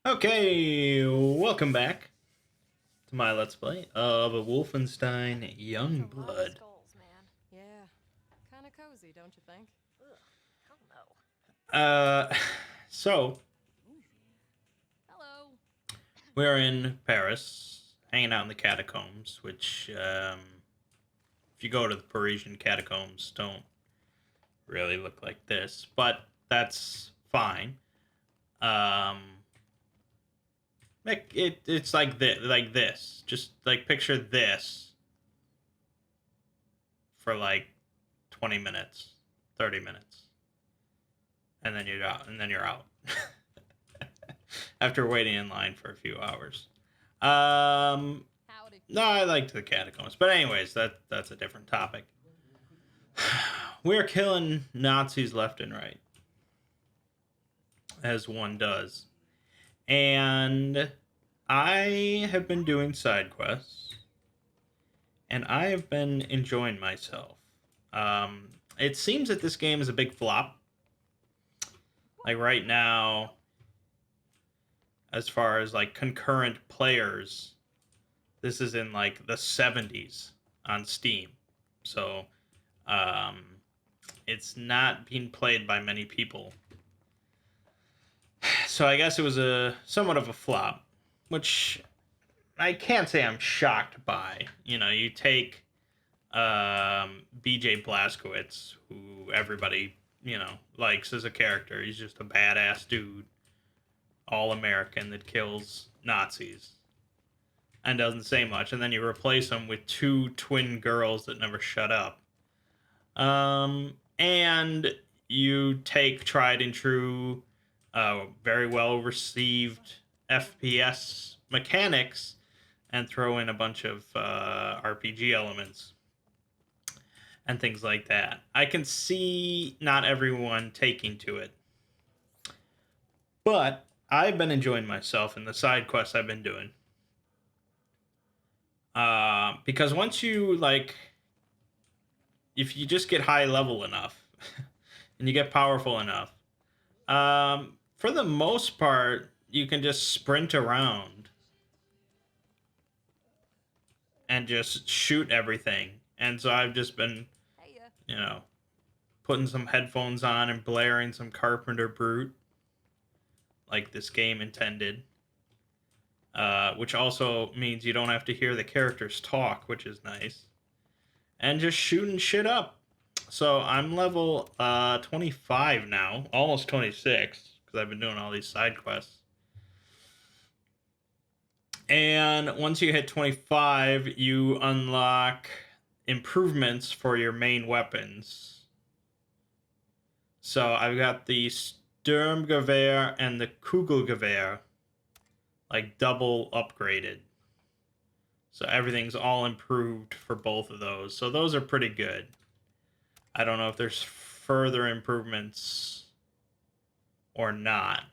Okay, welcome back to my Let's Play of a Wolfenstein That's a lot of Youngblood. skulls, man. Yeah. Kind of cozy, don't you think? Ugh, hell no. Uh, so, Hello. we're in Paris, hanging out in the catacombs, which, if you go to the Parisian catacombs, don't really look like this, but that's fine. Um, it's like this. Just, like, picture this for, like, 20 minutes, 30 minutes. And then you're out. And then you're out after waiting in line for a few hours. Howdy. No, I liked the catacombs, but anyways, that's a different topic. We're killing Nazis left and right, as one does, and I have been doing side quests, and I have been enjoying myself. It seems that this game is a big flop. Like right now, as far as like concurrent players, this is in like the 70s on Steam. So um, it's not being played by many people. So I guess it was a somewhat of a flop, which I can't say I'm shocked by. You know, you take BJ Blazkowicz, who everybody, likes as a character. He's just a badass dude, all American that kills Nazis and doesn't say much, and then you replace him with two twin girls that never shut up. And you take tried and true, very well received FPS mechanics and throw in a bunch of RPG elements and things like that. I can see not everyone taking to it, but I've been enjoying myself in the side quests I've been doing. Because once you like, if you just get high level enough and you get powerful enough, for the most part, you can just sprint around and just shoot everything. And so I've just been, Hey, you know, putting some headphones on and blaring some Carpenter Brute, like this game intended. Which also means you don't have to hear the characters talk, which is nice. And just shooting shit up. So I'm level 25 now, almost 26, because I've been doing all these side quests. And once you hit 25, you unlock improvements for your main weapons. So I've got the Sturmgewehr and the Kugelgewehr, like double upgraded. So everything's all improved for both of those. So those are pretty good. I don't know if there's further improvements or not.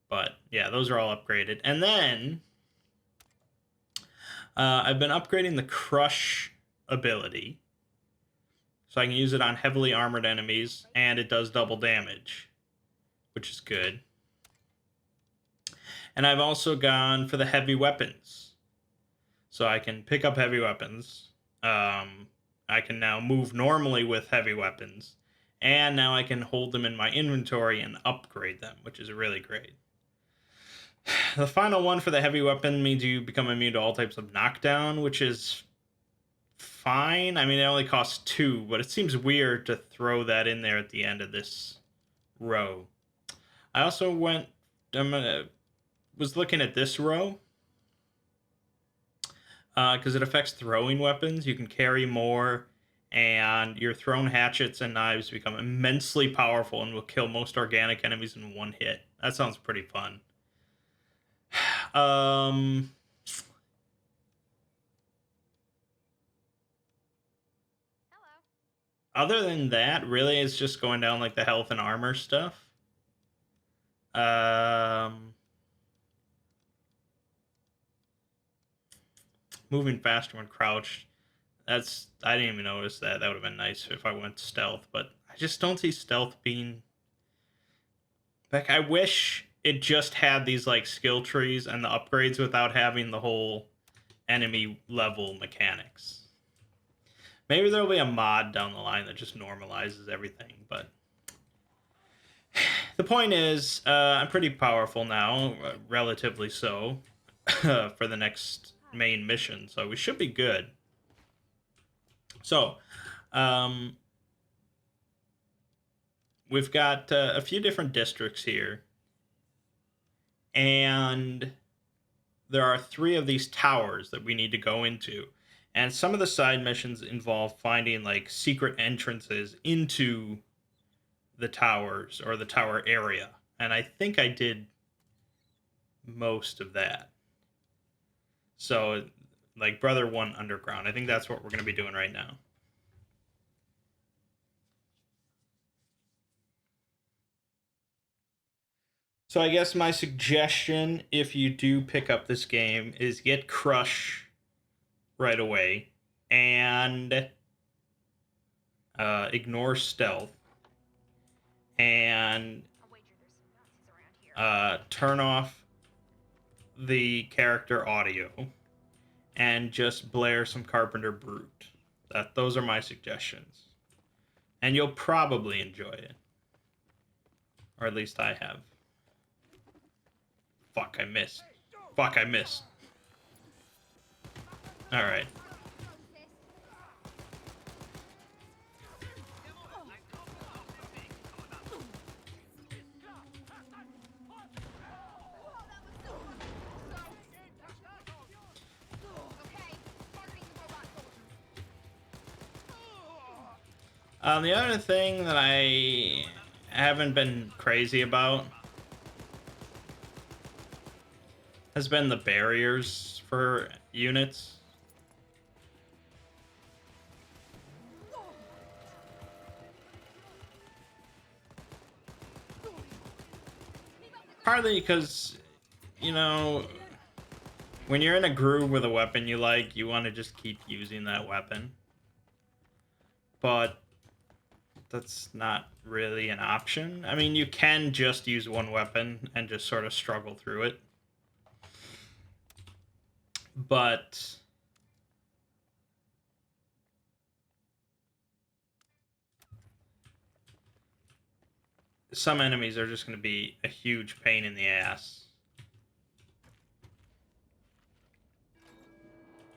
But yeah, those are all upgraded. And then I've been upgrading the Crush ability. So I can use it on heavily armored enemies, and it does double damage, which is good. And I've also gone for the heavy weapons. So I can pick up heavy weapons. I can now move normally with heavy weapons. And now I can hold them in my inventory and upgrade them, which is really great. The final one for the heavy weapon means you become immune to all types of knockdown, which is fine. I mean, it only costs 2, but it seems weird to throw that in there at the end of this row. I also was looking at this row because it affects throwing weapons. You can carry more, and your thrown hatchets and knives become immensely powerful and will kill most organic enemies in one hit. That sounds pretty fun. Um, hello. Other than that, really, it's just going down like the health and armor stuff. Um, Moving faster when crouched. I didn't even notice that. That would have been nice if I went stealth, but I just don't see stealth being like. I wish it just had these like skill trees and the upgrades without having the whole enemy level mechanics. Maybe there'll be a mod down the line that just normalizes everything, but the point is, I'm pretty powerful now, relatively so, for the next main mission, so we should be good. So, we've got a few different districts here, and there are 3 of these towers that we need to go into. And some of the side missions involve finding like secret entrances into the towers or the tower area. And I think I did most of that. So, like Brother 1 Underground. I think that's what we're going to be doing right now. So I guess my suggestion, if you do pick up this game, is get Crush right away and ignore stealth and turn off the character audio and just blare some Carpenter Brute. Those are my suggestions. And you'll probably enjoy it. Or at least I have. Fuck, I missed. Fuck, I missed. Alright. The other thing that I haven't been crazy about has been the barriers for units. Partly because, you know, when you're in a groove with a weapon you like, you want to just keep using that weapon. But that's not really an option. I mean, you can just use one weapon and just sort of struggle through it. But some enemies are just going to be a huge pain in the ass.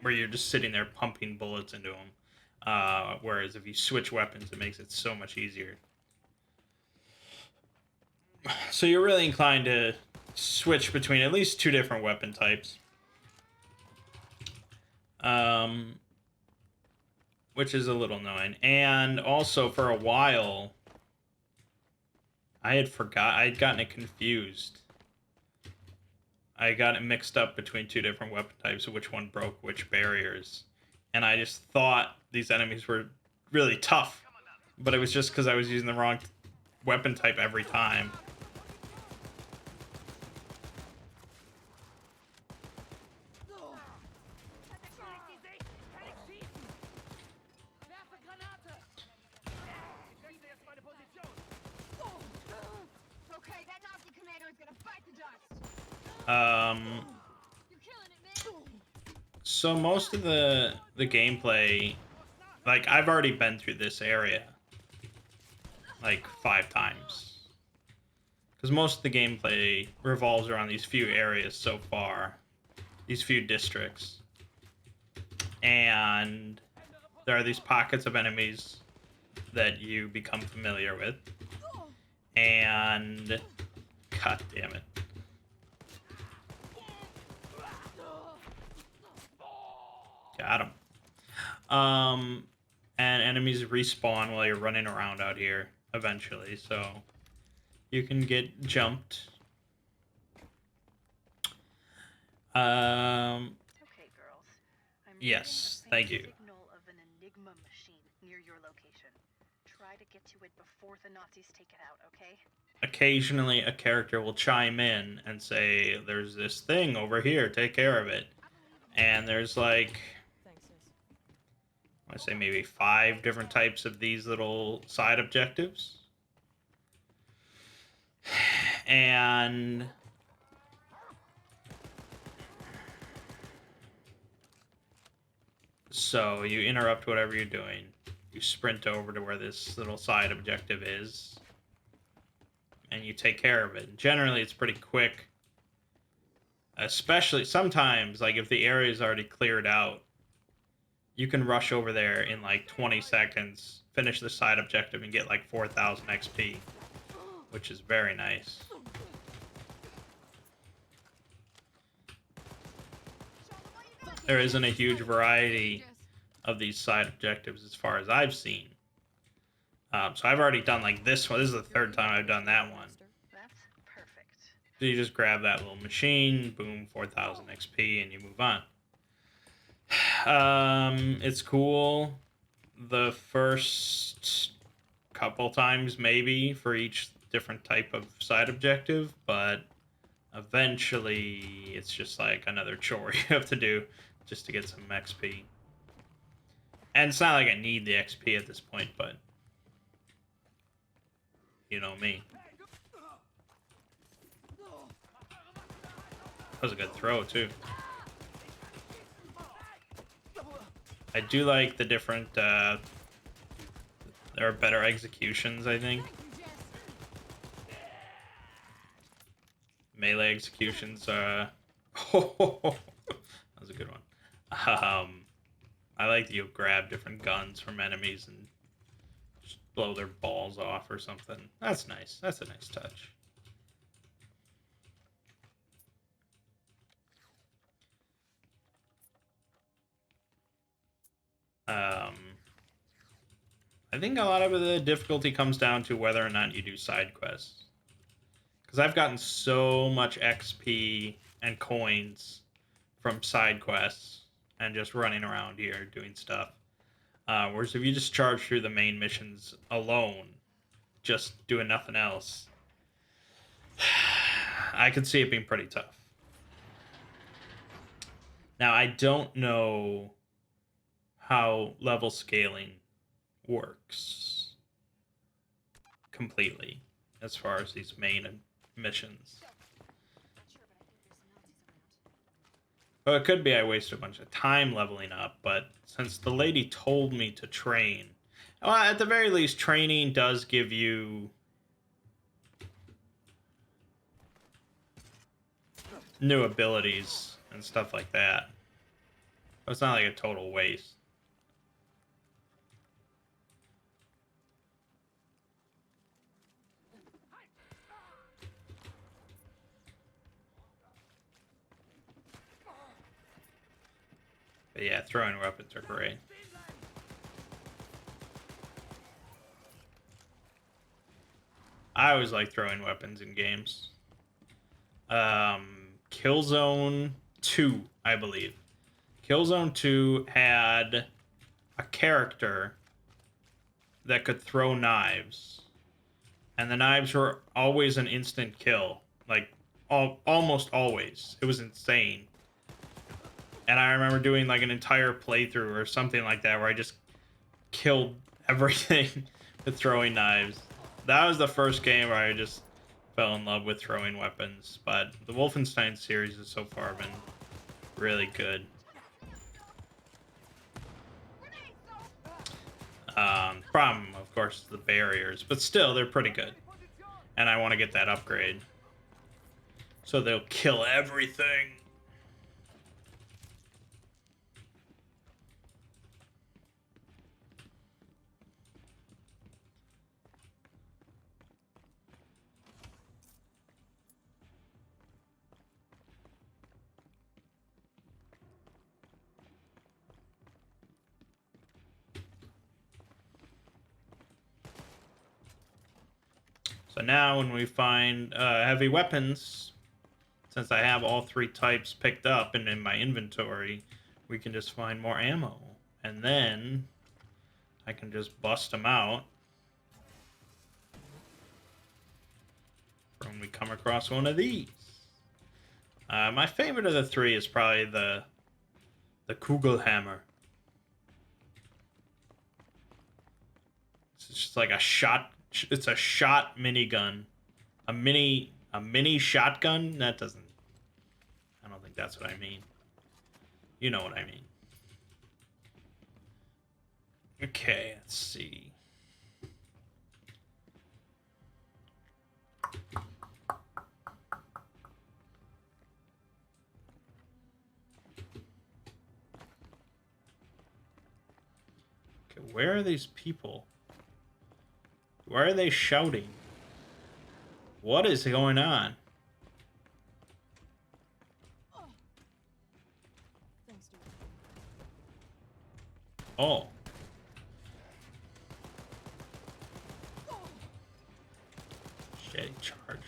Where you're just sitting there pumping bullets into them. Whereas if you switch weapons, it makes it so much easier. So you're really inclined to switch between at least 2 different weapon types. Which is a little annoying. And also, for a while, I'd gotten it confused. I got it mixed up between 2 different weapon types, which one broke which barriers. And I just thought these enemies were really tough. But it was just because I was using the wrong weapon type every time. So most of the gameplay, like, I've already been through this area like 5 times. Because most of the gameplay revolves around these few areas so far. These few districts. And there are these pockets of enemies that you become familiar with. And god damn it. Got him. And enemies respawn while you're running around out here eventually, so you can get jumped. Okay, girls. Yes, thank you. Signal of an Enigma machine near your location. Try to get to it before the Nazis take it out, okay? Occasionally, a character will chime in and say, "There's this thing over here. Take care of it." And there's like, I say maybe 5 different types of these little side objectives. And so you interrupt whatever you're doing. You sprint over to where this little side objective is, and you take care of it. Generally, it's pretty quick. Especially sometimes, like if the area is already cleared out, you can rush over there in like 20 seconds, finish the side objective, and get like 4,000 XP, which is very nice. There isn't a huge variety of these side objectives as far as I've seen. So I've already done like this one. This is the third time I've done that one. That's perfect. So you just grab that little machine, boom, 4,000 XP, and you move on. It's cool the first couple times maybe for each different type of side objective, but eventually it's just like another chore you have to do just to get some XP. And it's not like I need the XP at this point, but you know me. That was a good throw too. I do like the different, there are better executions, I think. Melee executions, that was a good one. I like that you grab different guns from enemies and just blow their balls off or something. That's nice. That's a nice touch. I think a lot of the difficulty comes down to whether or not you do side quests. Because I've gotten so much XP and coins from side quests and just running around here doing stuff. Whereas if you just charge through the main missions alone, just doing nothing else, I could see it being pretty tough. Now, I don't know how level scaling works completely as far as these main missions. Well, it could be I wasted a bunch of time leveling up, but since the lady told me to train, well, at the very least, training does give you new abilities and stuff like that. But it's not like a total waste. But yeah, throwing weapons are great. I always like throwing weapons in games. Killzone 2, I believe. Killzone 2 had a character that could throw knives. And the knives were always an instant kill. Like, almost always. It was insane. And I remember doing like an entire playthrough or something like that where I just killed everything with throwing knives. That was the first game where I just fell in love with throwing weapons. But the Wolfenstein series has so far been really good. Problem, of course, is the barriers, but still, they're pretty good. And I want to get that upgrade. So they'll kill everything. So now when we find heavy weapons, since I have all three types picked up and in my inventory, we can just find more ammo. And then I can just bust them out when we come across one of these. My favorite of the three is probably the Kugelhammer. It's just like a shot. It's a shot minigun, a A mini shotgun? That doesn't... I don't think that's what I mean. You know what I mean. Okay, let's see. Okay, where are these people? Why are they shouting? What is going on? Thanks, dude. Oh. Shit, he charged.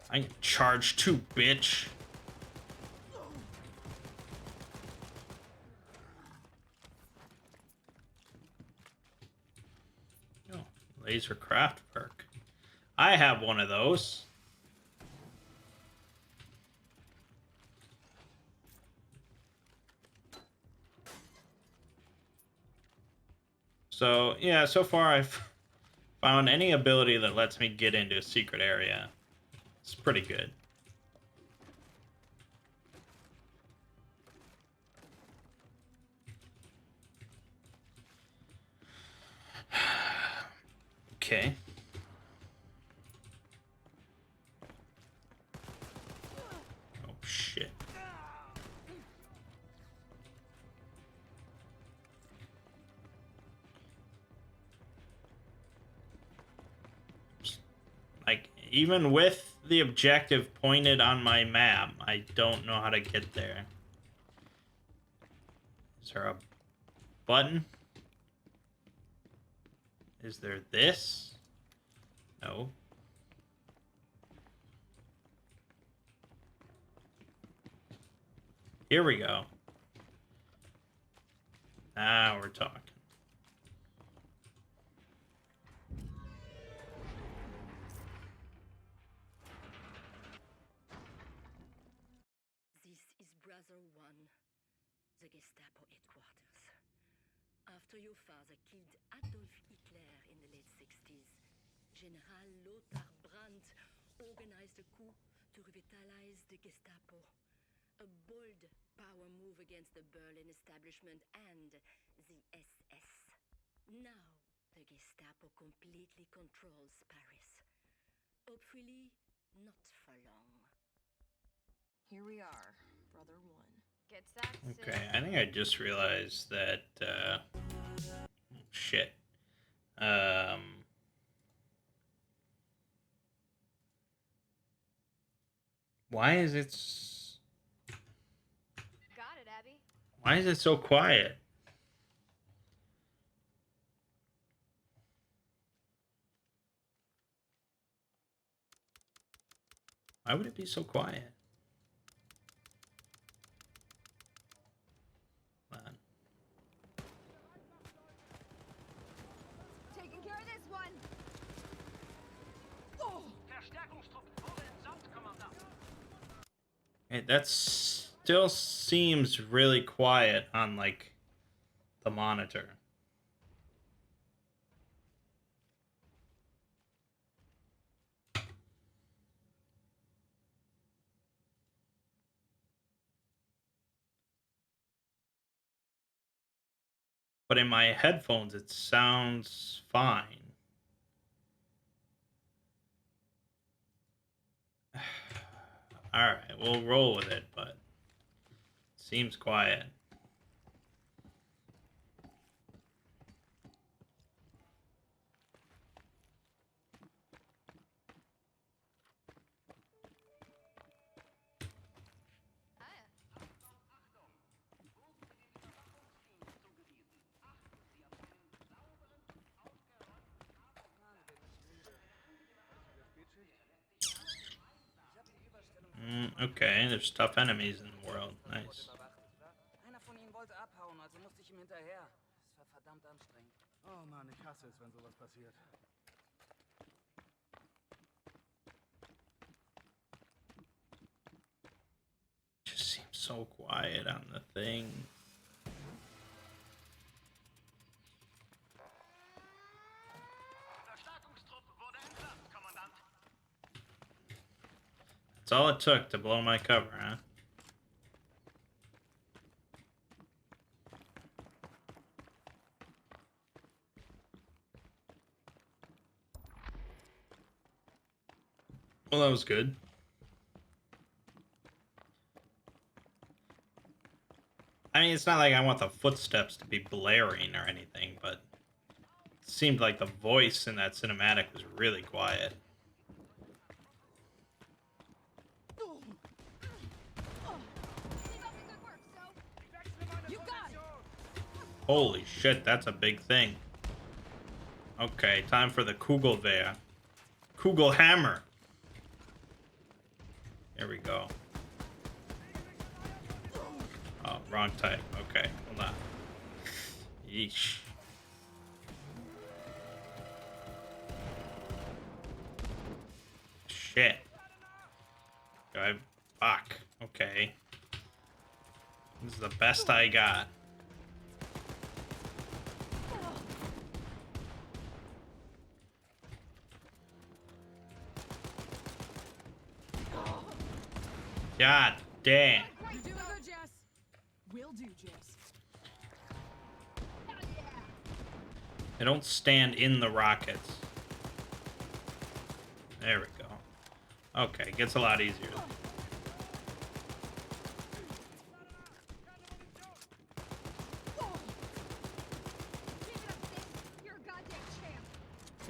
I can charge too, bitch. Oh, laser craft perk. I have one of those. So, yeah, so far I've found any ability that lets me get into a secret area. It's pretty good. Okay. Oh, shit. Like, even with the objective pointed on my map, I don't know how to get there. Is there a button? Is there this? No. Here we go. Now we're talking. This is Brother One, the Gestapo headquarters. After your father killed Adolf Hitler in the late 60s, General Lothar Brandt organized a coup to revitalize the Gestapo. A bold power move against the Berlin establishment and the SS. Now, the Gestapo completely controls Paris. Hopefully, not for long. Here we are, Brother One. Get sacked. Okay, I think I just realized that, shit. Why is it... Got it, Abby. Why is it so quiet? Why would it be so quiet? Come on. Taking care of this one. Hey, that still seems really quiet on, like, the monitor. But in my headphones, it sounds fine. Alright, we'll roll with it, but it seems quiet. Okay, there's tough enemies in the world. Nice. Einer von ihnen wollte abhauen, also musste ich ihm hinterher. Es war verdammt anstrengend. Oh Mann, ich hasse es, wenn sowas passiert. Just seems so quiet on the thing. That's all it took to blow my cover, huh? Well, that was good. I mean, it's not like I want the footsteps to be blaring or anything, but it seemed like the voice in that cinematic was really quiet. Holy shit, that's a big thing. Okay, time for the Kugelwehr. Kugelhammer. Here we go. Oh, wrong type. Okay, hold on. Yeesh. Shit. Fuck. Okay. This is the best I got. God damn. You're doing good, Jess. Will do, Jess. They don't stand in the rockets. There we go. Okay, gets a lot easier.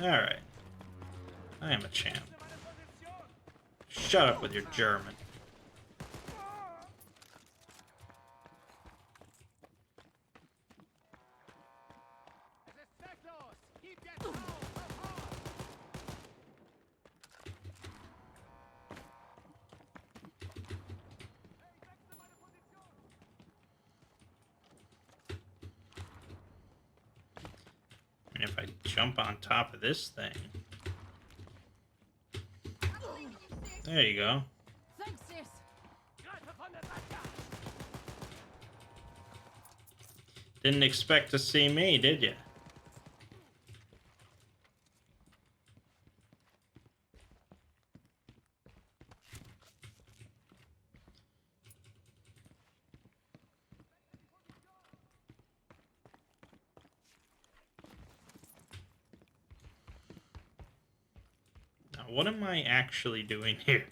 Alright. I am a champ. Shut up with your German. And if I jump on top of this thing... There you go. Thanks, sis. Didn't expect to see me, did you? Now, what am I actually doing here?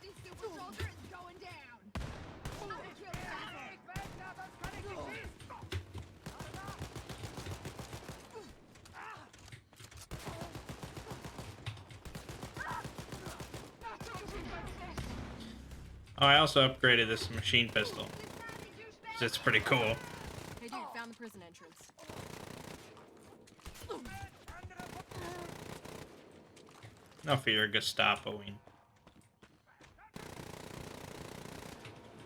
This super soldier is going down. Oh, I also upgraded this machine pistol. It's pretty cool. Hey, dude, found the prison entrance. No fear, Gestapoing.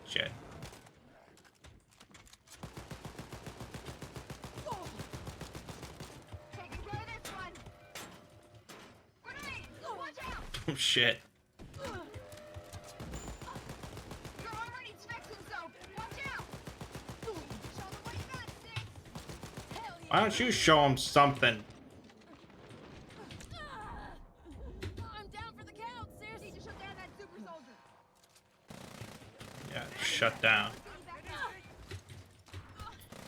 Shit. Oh shit. Why don't you show him something? I'm down for the count, sis. Need to shut down that super soldier. Yeah, shut down.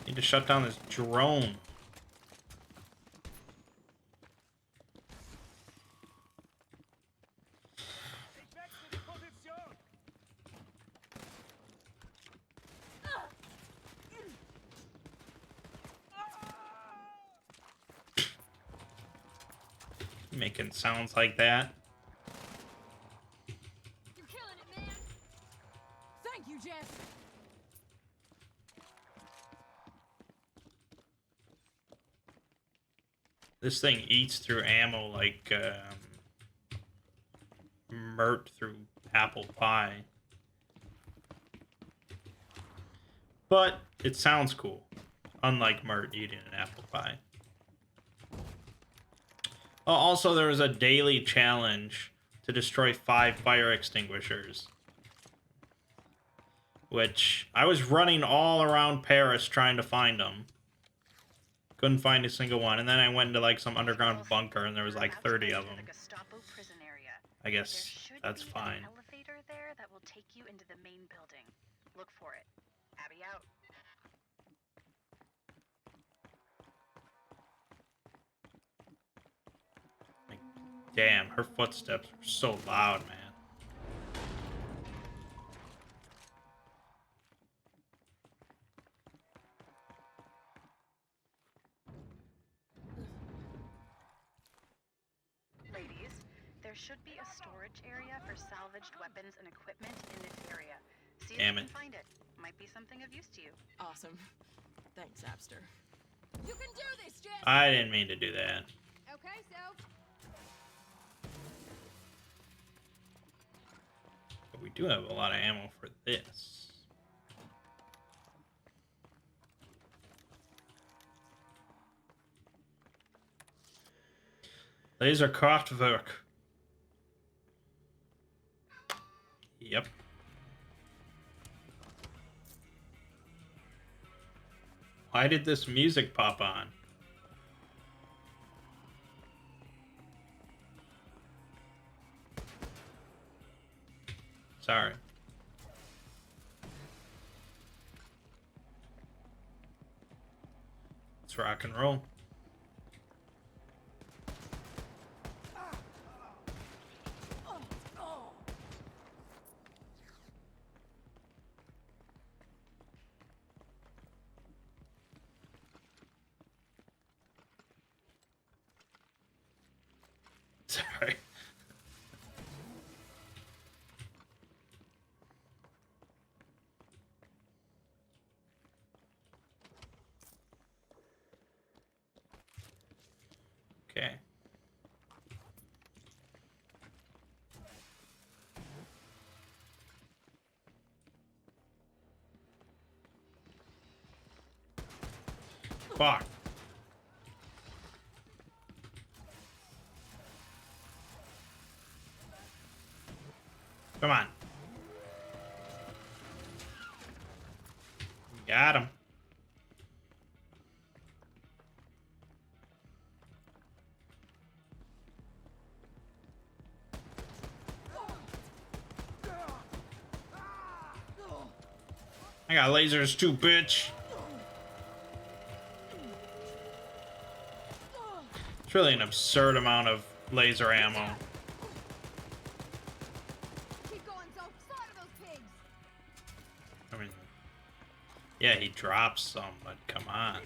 Need to shut down this drone. Making sounds like that. You're killing it, man. Thank you, Jess. This thing eats through ammo like Mert through apple pie. But it sounds cool. Unlike Mert eating an apple pie. Oh, also, there was a daily challenge to destroy 5 fire extinguishers. Which, I was running all around Paris trying to find them. Couldn't find a single one. And then I went into like some underground bunker and there was like 30 of them. I There guess should that's be fine. an elevator there that will take you into the main building. Look for it. Abby out. Like, damn, her footsteps are so loud, man. Ladies, there should be a storage area for salvaged weapons and equipment in this area. See if Damn you it. can find it. Might be something of use to you. Awesome. Thanks, Abster. You can do this, Jess! I didn't mean to do that. Okay, so... But we do have a lot of ammo for this. Laser Kraftwerk. Yep. Why did this music pop on? Sorry. Let's rock and roll. Sorry. Okay. Fuck. Come on. Got him. I got lasers too, bitch. It's really an absurd amount of laser ammo. Keep going, so slaughter those pigs! I mean, yeah, he drops some, but come on.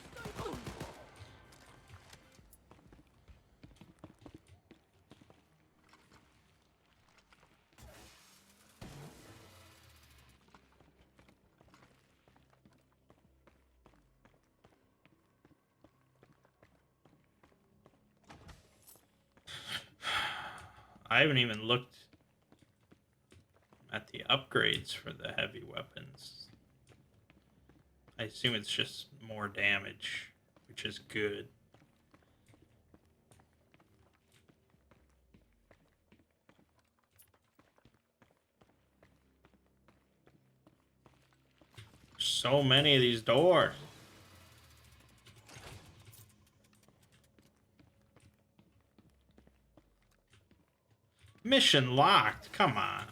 I haven't even looked at the upgrades for the heavy weapons. I assume it's just more damage, which is good. So many of these doors. Mission locked. Come on.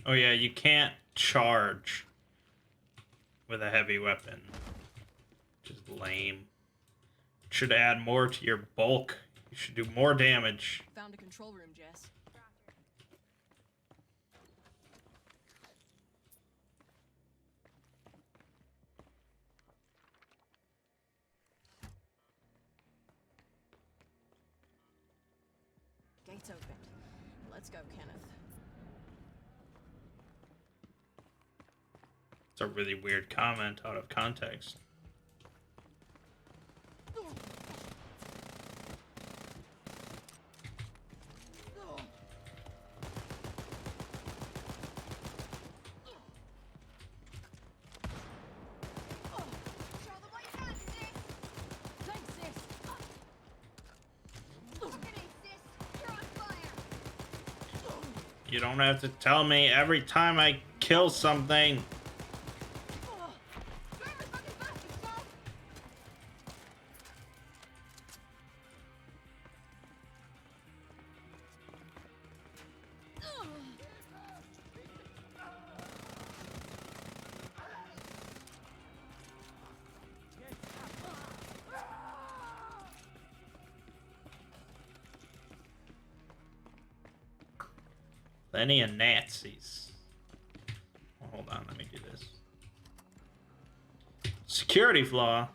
Oh yeah, you can't charge with a heavy weapon. Just lame. Should add more to your bulk. You should do more damage. Found a control room, Jess. Gates opened. Let's go, Kenneth. It's a really weird comment out of context. Show them what you got, sis! Thanks, sis! Fucking A, sis! You're on fire! You don't have to tell me every time I kill something. Driver's fucking busted, so. Plenty of Nazis. Oh, hold on, let me do this. Security flaw.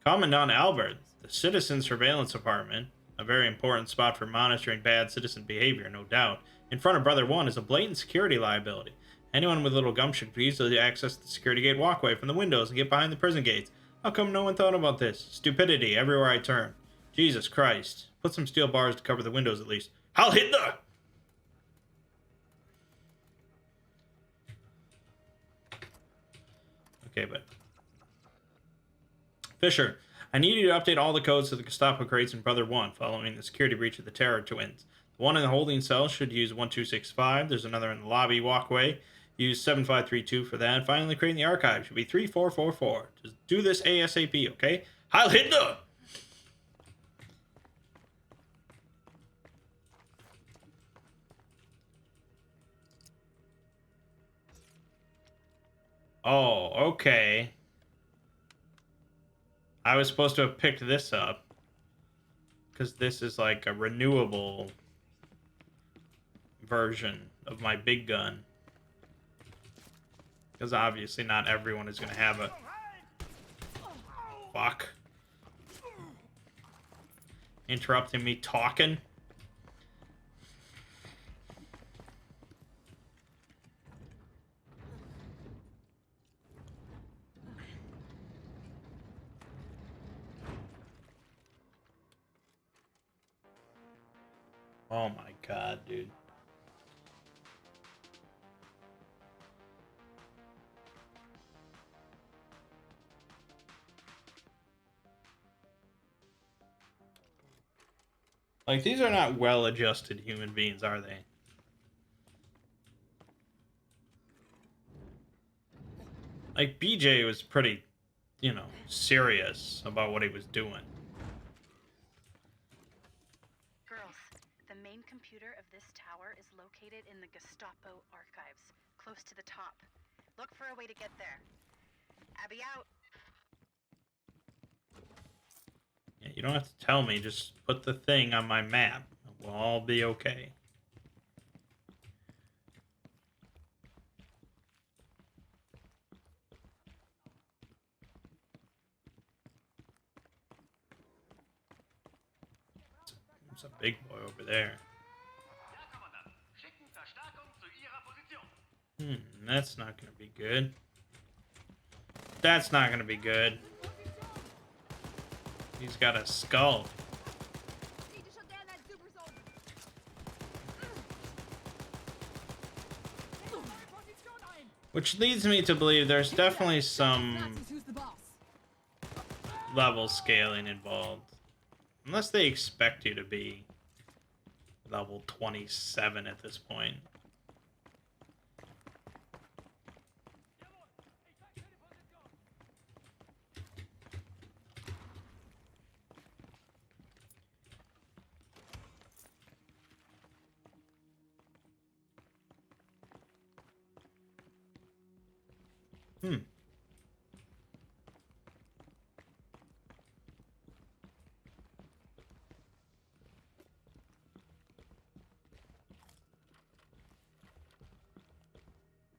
Commandant Albert, the Citizen Surveillance Department, a very important spot for monitoring bad citizen behavior, no doubt. In front of Brother 1 is a blatant security liability. Anyone with little gumption could easily access the security gate walkway from the windows and get behind the prison gates. How come no one thought about this? Stupidity everywhere I turn. Jesus Christ. Put some steel bars to cover the windows at least. Heil Hitler! Okay, but... Fisher, I need you to update all the codes to the Gestapo crates in Brother 1 following the security breach of the Terror Twins. The one in the holding cell should use 1265. There's another in the lobby walkway. Use 7532 for that. Finally, creating the archive should be 3444. Just do this ASAP, okay? Heil Hitler! Oh, okay. I was supposed to have picked this up. Because this is like a renewable version of my big gun. Because obviously not everyone is going to have a... Fuck. Interrupting me talking. Oh my god, dude. Like, these are not well-adjusted human beings, are they? Like, BJ was pretty, you know, serious about what he was doing. Girls, the main computer of this tower is located in the Gestapo archives, close to the top. Look for a way to get there. Abby out. Yeah, you don't have to tell me, just put the thing on my map. We'll all be okay. There's a big boy over there. That's not gonna be good. That's not gonna be good. He's got a skull. Need to shut down that super soldier. Which leads me to believe there's definitely some Nazis, who's the boss? level scaling involved. Unless they expect you to be level 27 at this point.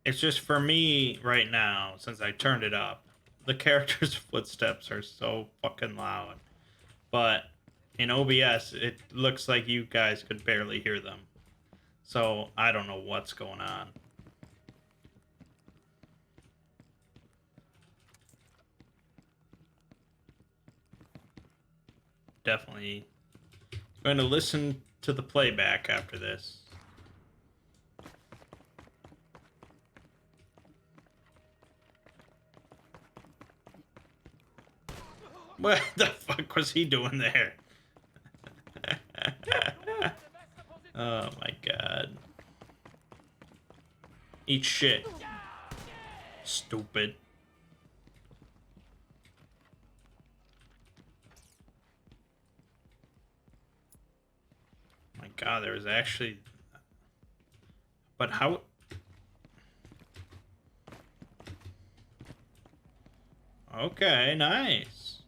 It's just for me right now, since I turned it up, the character's footsteps are so fucking loud. But in OBS, it looks like you guys could barely hear them. So I don't know what's going on. Definitely going to listen to the playback after this. What the fuck was he doing there? Oh my god. Eat shit. Stupid. My god, there was actually... But how... Okay, nice.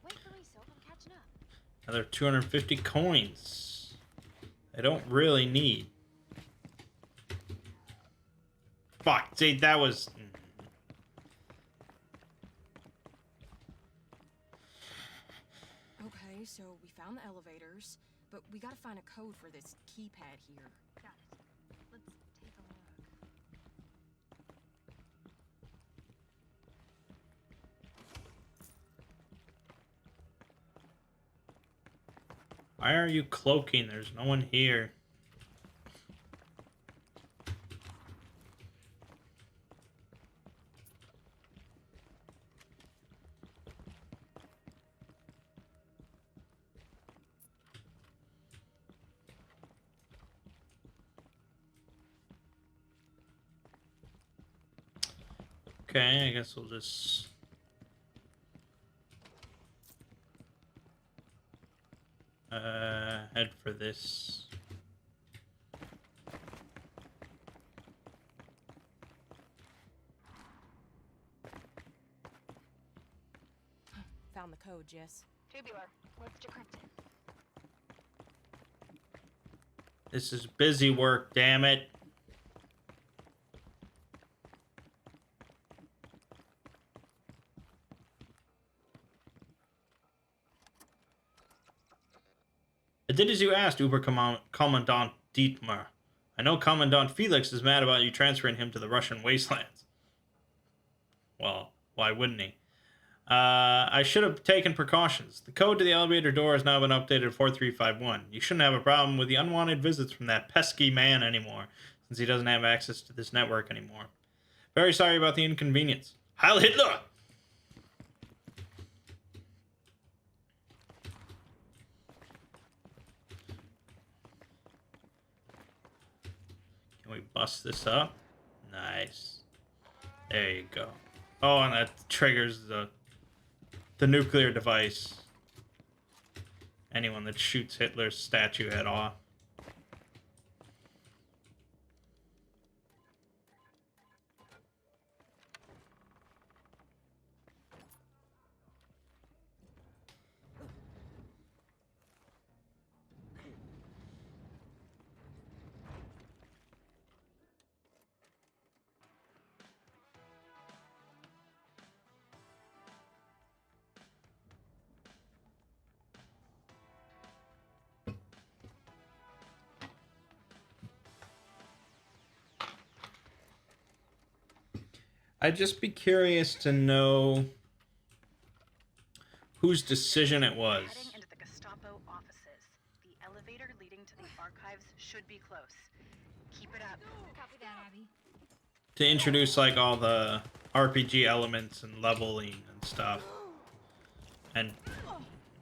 Wait for me, Soap. I'm catching up. Another 250 coins. I don't really need. Fuck, see, that was... Okay, so we found the elevators, but we gotta find a code for this keypad here. Got it. Let's take a look. Why are you cloaking? There's no one here. Okay, I guess we'll just... head for this. Found the code, Jess. Tubular. Let's decrypt it. This is busy work, damn it. I did as you asked, Commandant Dietmar. I know Commandant Felix is mad about you transferring him to the Russian wastelands. Well, why wouldn't he? I should have taken precautions. The code to the elevator door has now been updated to 4351. You shouldn't have a problem with the unwanted visits from that pesky man anymore, since he doesn't have access to this network anymore. Very sorry about the inconvenience. Heil Hitler! Can we bust this up? Nice. There you go. Oh, and that triggers the nuclear device. Anyone that shoots Hitler's statue head off. I'd just be curious to know whose decision it was. Heading into the Gestapo offices. The elevator leading to the archives should be close. Keep it up. Copy that, Abby. To introduce like all the RPG elements and leveling and stuff. And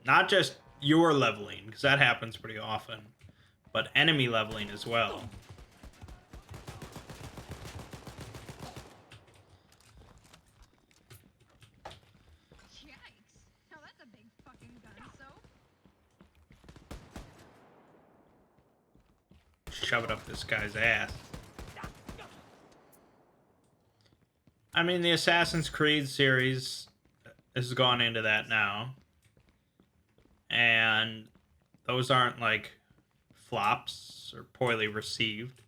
not just your leveling, because that happens pretty often, but enemy leveling as well. Yikes. Now that's a big fucking gun, Soap. Shove it up this guy's ass. I mean, the Assassin's Creed series has gone into that now. And those aren't like flops or poorly received.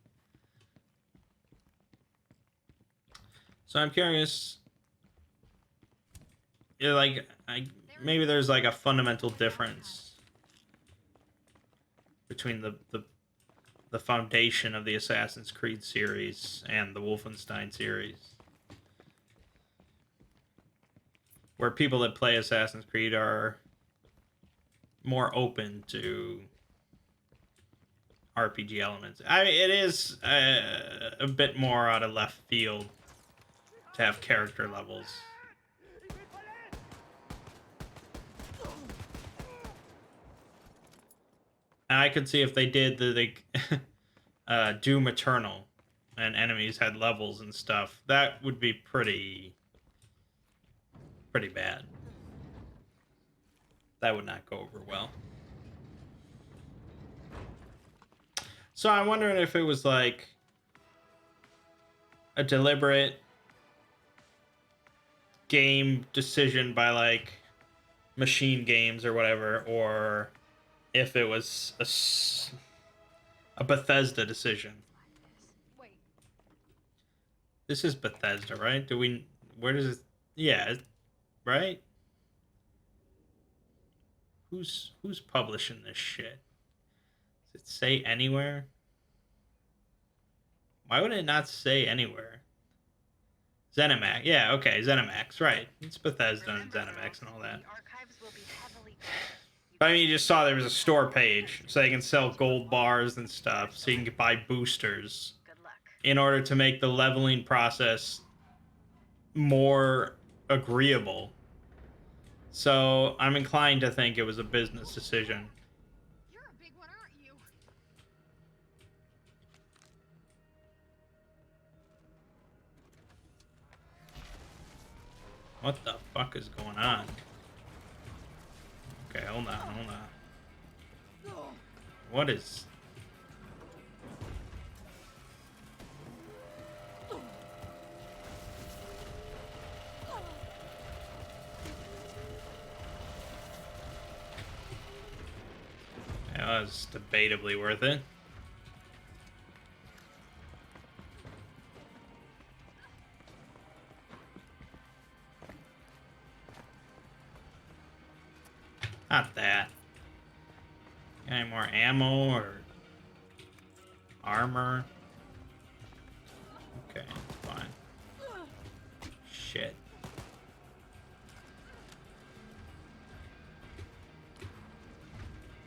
So I'm curious. Yeah, like maybe there's like a fundamental difference between the foundation of the Assassin's Creed series and the Wolfenstein series. Where people that play Assassin's Creed are more open to RPG elements. I mean, it is a bit more out of left field to have character levels. I could see if they did the Doom Eternal and enemies had levels and stuff, that would be pretty bad. That would not go over well. So I'm wondering if it was like a deliberate game decision by like Machine Games or whatever, or if it was a Bethesda decision. Wait, This is Bethesda, right? Do we? Where does it? Yeah, right. Who's publishing this shit? Does it say anywhere? Why would it not say anywhere? ZeniMax. Yeah, okay, ZeniMax. Right. It's Bethesda and ZeniMax and all that. The archives will be heavily guarded. But I mean, you just saw there was a store page, so they can sell gold bars and stuff, so you can buy boosters Good luck. in order to make the leveling process more agreeable. So I'm inclined to think it was a business decision. you're a big one, aren't you? What the fuck is going on? Okay, hold on, hold on. What is... Yeah, that was debatably worth it. Not that. Got any more ammo or armor? Okay, fine. Shit.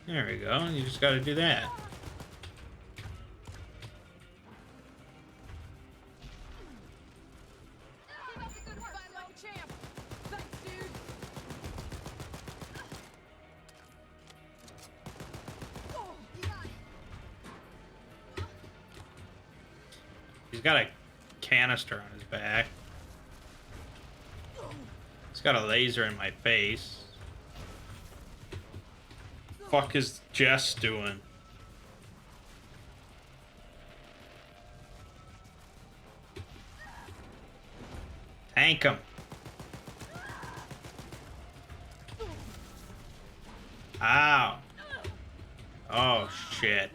There we go. You just gotta do that. Keep up the good work, fight like a champ. Thanks, dude. Oh, you got it. He's got a canister on his back. He's got a laser in my face. Fuck is Jess doing? Tank him. Ow. Oh shit.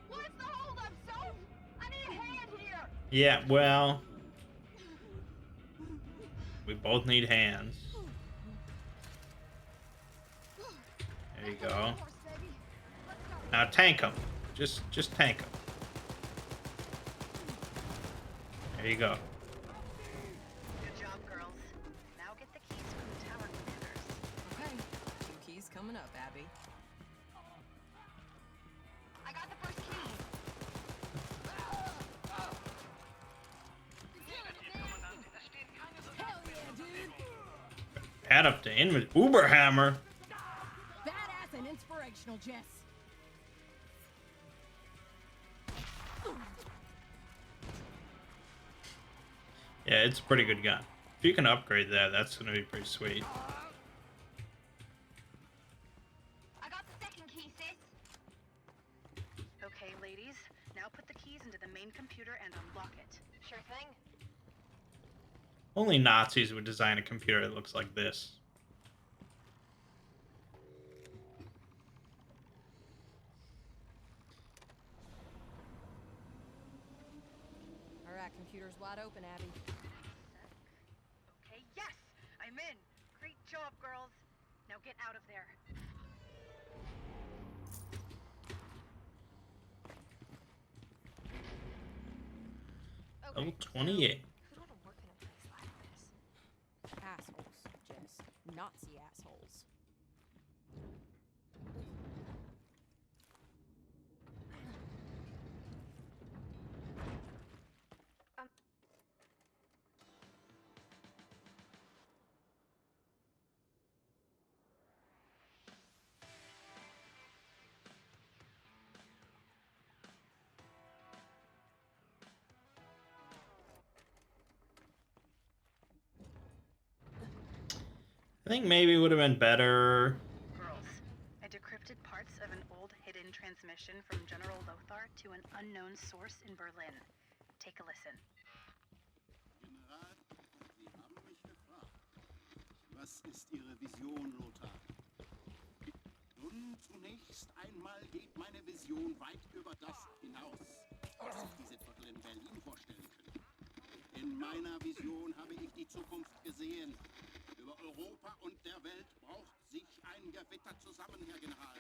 What's the holdup, Soph? I need a hand here. Yeah, well, we both need hands. There you go. Horse, baby. Let's go. Now tank him. Just tank him. There you go. Good job, girls. Now get the keys from the tower commanders. Okay, 2 keys coming up, Abby. I got the first key. Hell yeah, dude. Add up to in with Uber Hammer. Badass and inspirational, Jess. Yeah, it's a pretty good gun. If you can upgrade that, that's gonna be pretty sweet. I got the second key, sis. Okay, ladies. Now put the keys into the main computer and unlock it. Sure thing. Only Nazis would design a computer that looks like this. All right, computer's wide open, Abby. Okay, yes! I'm in! Great job, girls! Now get out of there. Level 28. Who'd want to work in a place like this? Assholes, Jess. Nazi assholes. think maybe it would have been better. Girls, I decrypted parts of an old hidden transmission from General Lothar to an unknown source in Berlin. Take a listen. General, Sie haben mich gefragt. Was ist Ihre Vision, Lothar? Nun, zunächst einmal geht meine Vision weit über das hinaus, was sich diese Viertel in Berlin vorstellen können. In meiner Vision habe ich die Zukunft gesehen. Über Europa und der Welt braucht sich ein Gewitter zusammen, Herr General.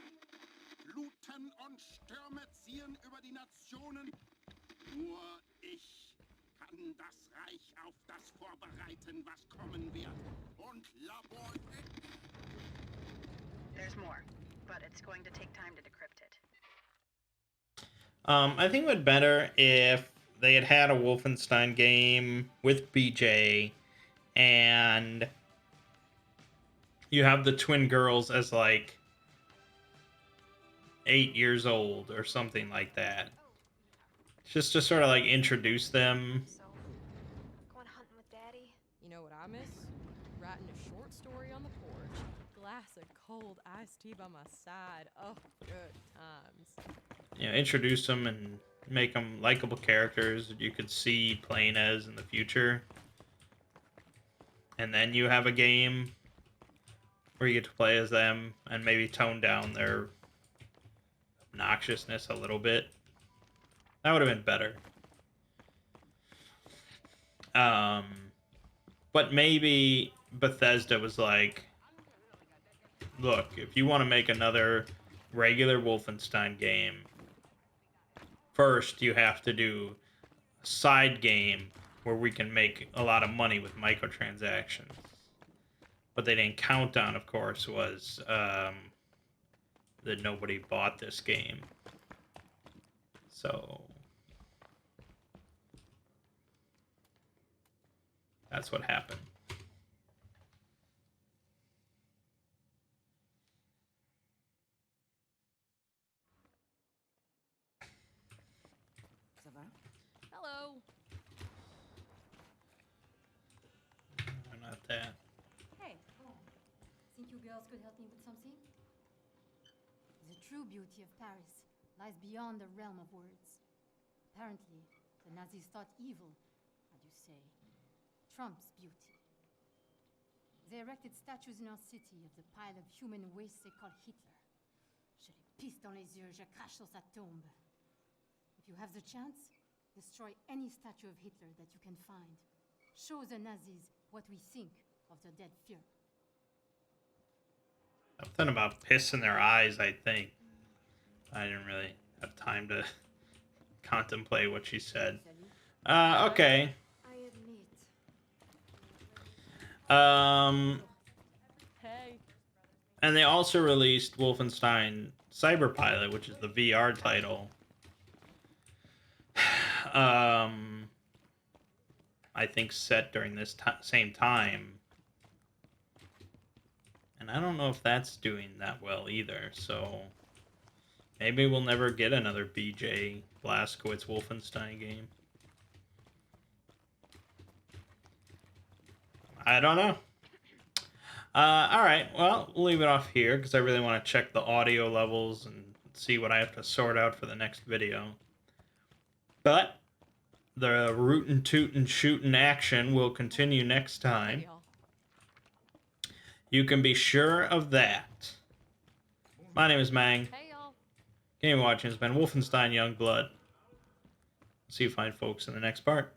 Fluten und Stürme ziehen über die Nationen. Nur ich kann das Reich auf das vorbereiten, was kommen wird. Und Labor... There's more, but it's going to take time to decrypt it. I think it would be better if they had had a Wolfenstein game with BJ, and you have the twin girls as like 8 years old or something like that. Just to sort of like introduce them. So, going hunting with Daddy? You know what I miss? Writing a short story on the porch. Glass of cold iced tea by my side. Oh, good times. You know, introduce them and make them likable characters that you could see playing as in the future. And then you have a game where you get to play as them and maybe tone down their obnoxiousness a little bit. That would have been better. But maybe Bethesda was like, look, if you want to make another regular Wolfenstein game, first you have to do a side game where we can make a lot of money with microtransactions. What they didn't count on, of course, was that nobody bought this game. So that's what happened. Ça va? Hello. Not that. Hey, think you girls could help me with something? The true beauty of Paris lies beyond the realm of words. Apparently, the Nazis thought evil, how do you say, trumps beauty. They erected statues in our city of the pile of human waste they call Hitler. Je les pisse dans les yeux, je crache sur sa tombe. If you have the chance, destroy any statue of Hitler that you can find. Show the Nazis what we think of the dead Führer. Something about piss in their eyes, I think. I didn't really have time to contemplate what she said. Okay. I admit. Hey. And they also released Wolfenstein Cyberpilot, which is the VR title. I think set during this same time. And I don't know if that's doing that well either, so maybe we'll never get another BJ Blazkowicz Wolfenstein game. I don't know. Alright, well, we'll leave it off here because I really want to check the audio levels and see what I have to sort out for the next video. But the rootin' tootin' shootin' action will continue next time. Hey, y'all. You can be sure of that. My name is Mangg. Hey, y'all. Game watching has been Wolfenstein Youngblood. See you fine folks in the next part.